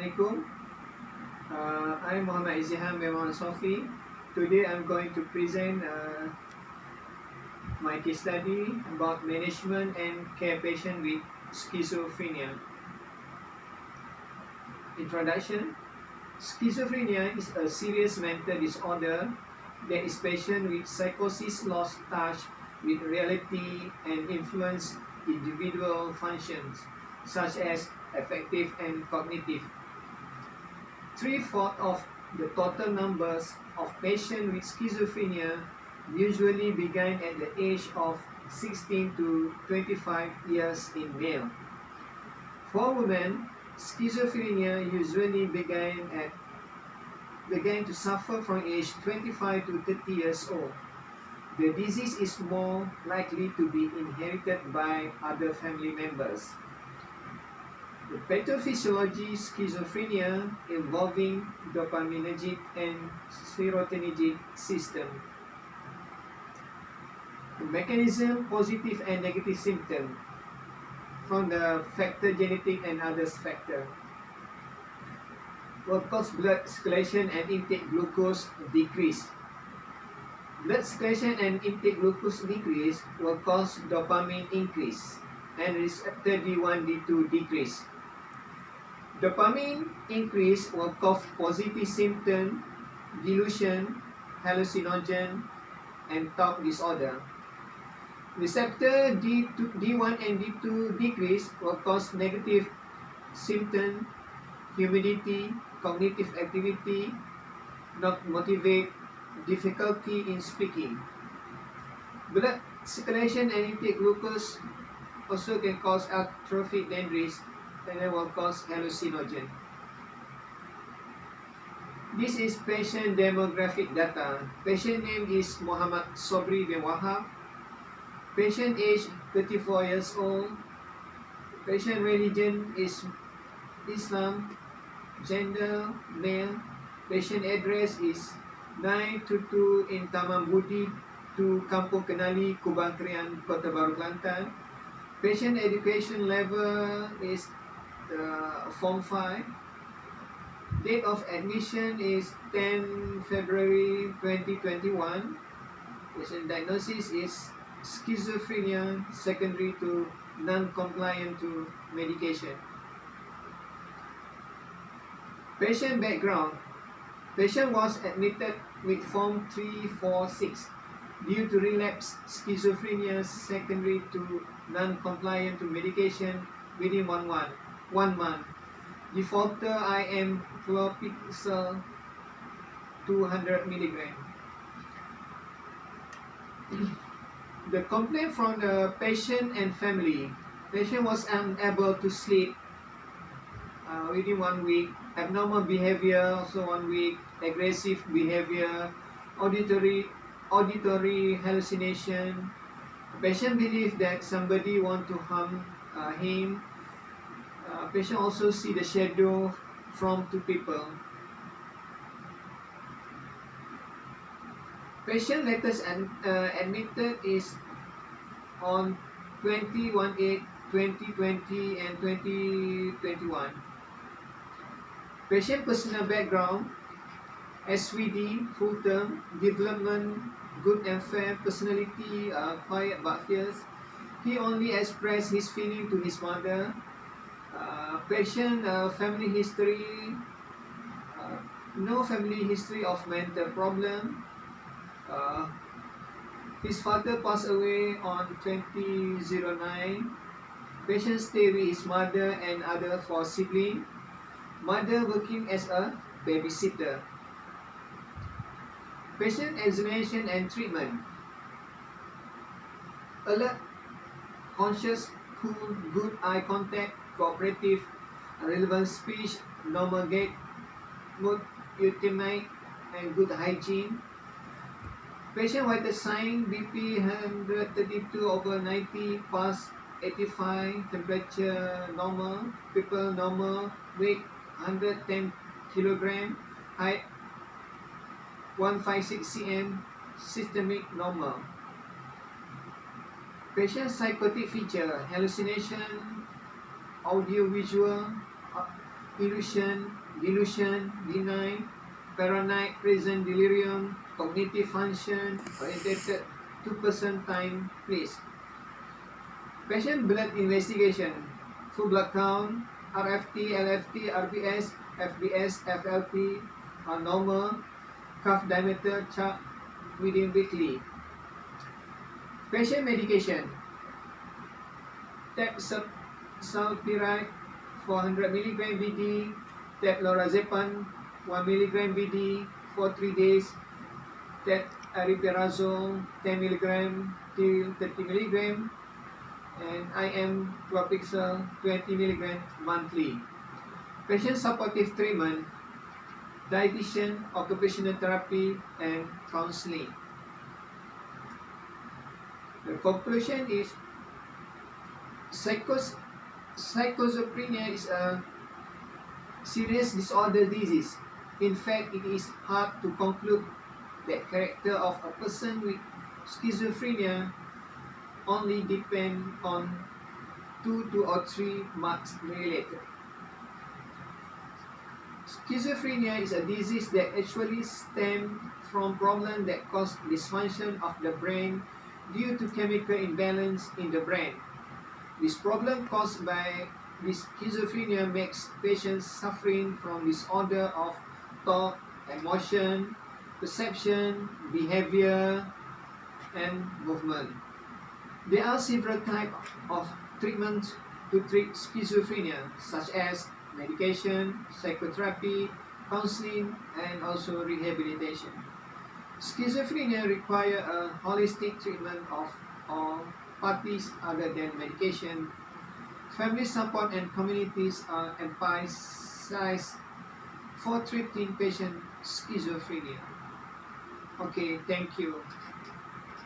Assalamualaikum. I'm Muhammad Iziham bin Muhammad Sofi. Today I'm going to present my case study about management and care patient with schizophrenia. Introduction. Schizophrenia is a serious mental disorder that is patient with psychosis lost touch with reality and influence individual functions such as affective and cognitive. 3/4 of the total numbers of patients with schizophrenia usually begin at the age of 16 to 25 years in male. For women, schizophrenia usually began to suffer from age 25 to 30 years old. The disease is more likely to be inherited by other family members. The pathophysiology schizophrenia involving dopaminergic and serotonergic system. The mechanism, positive and negative symptom from the factor genetic and others factor. Will cause blood circulation and intake glucose decrease. Blood circulation and intake glucose decrease will cause dopamine increase and receptor D1, D2 decrease. Dopamine increase will cause positive symptom, delusion, hallucinogen, and thought disorder. Receptor D1 and D2 decrease will cause negative symptom, humidity, cognitive activity, not motivate, difficulty in speaking. Blood circulation and intake glucose also can cause atrophic dendrites and then will cause hallucinogen. This is patient demographic data. Patient name is Muhammad Sobri bin Wahab. Patient age 34 years old. Patient religion is Islam. Gender male. Patient address is 922 in Taman Budi to Kampung Kenali, Kubang Krian, Kota Baru, Kelantan. Patient education level is Form 5. Date of admission is 10 February 2021. Patient diagnosis is schizophrenia secondary to non-compliant to medication. Patient background. Patient was admitted with Form 346 due to relapse schizophrenia secondary to non-compliant to medication within 1 month. Defaulter IM clopixel 200 mg. The complaint from the patient and family. Patient was unable to sleep within 1 week. Abnormal behavior also 1 week. Aggressive behavior. Auditory hallucination. Patient believed that somebody want to harm him. Patient also see the shadow from 2 people. Patient latest admitted is on 21/8/2020 and 2021. Patient personal background, SVD, full term, development, good and fair, personality, quiet but fierce. He only expressed his feeling to his mother. Patient family history, no family history of mental problem. His father passed away on 2009. Patient stay with his mother and other 4 siblings. Mother working as a babysitter. Patient examination and treatment. Alert, conscious, cool, good eye contact, cooperative, relevant speech, normal gait, mood, euthymate, and good hygiene. Patient vital sign, BP 132/90, pulse 85, temperature normal, pupil normal, weight 110 kg, height 156 cm, systemic normal. Patient psychotic feature, hallucination, audio visual, illusion, delusion, deny, paranoid, present delirium, cognitive function, orientated to person, time, place. Patient blood investigation, full blood count, RFT, LFT, RBS, FBS, FLP are normal, cuff diameter chart within weekly. Patient medication, sulpiride 400 mg BD, lorazepam 1 mg BD for 3 days, aripiprazole 10 mg till 30 mg, and IM Clopixel 20 mg monthly. Patient supportive treatment, dietitian, occupational therapy, and counseling. The conclusion is schizophrenia is a serious disorder disease. In fact, it is hard to conclude the character of a person with schizophrenia only depend on two or three marks related. Schizophrenia is a disease that actually stems from problems that cause dysfunction of the brain due to chemical imbalance in the brain. This problem caused by this schizophrenia makes patients suffering from disorder of thought, emotion, perception, behavior, and movement. There are several types of treatments to treat schizophrenia, such as medication, psychotherapy, counseling, and also rehabilitation. Schizophrenia requires a holistic treatment of all parties other than medication. Family support and communities are emphasized for treating patient schizophrenia. Okay, thank you.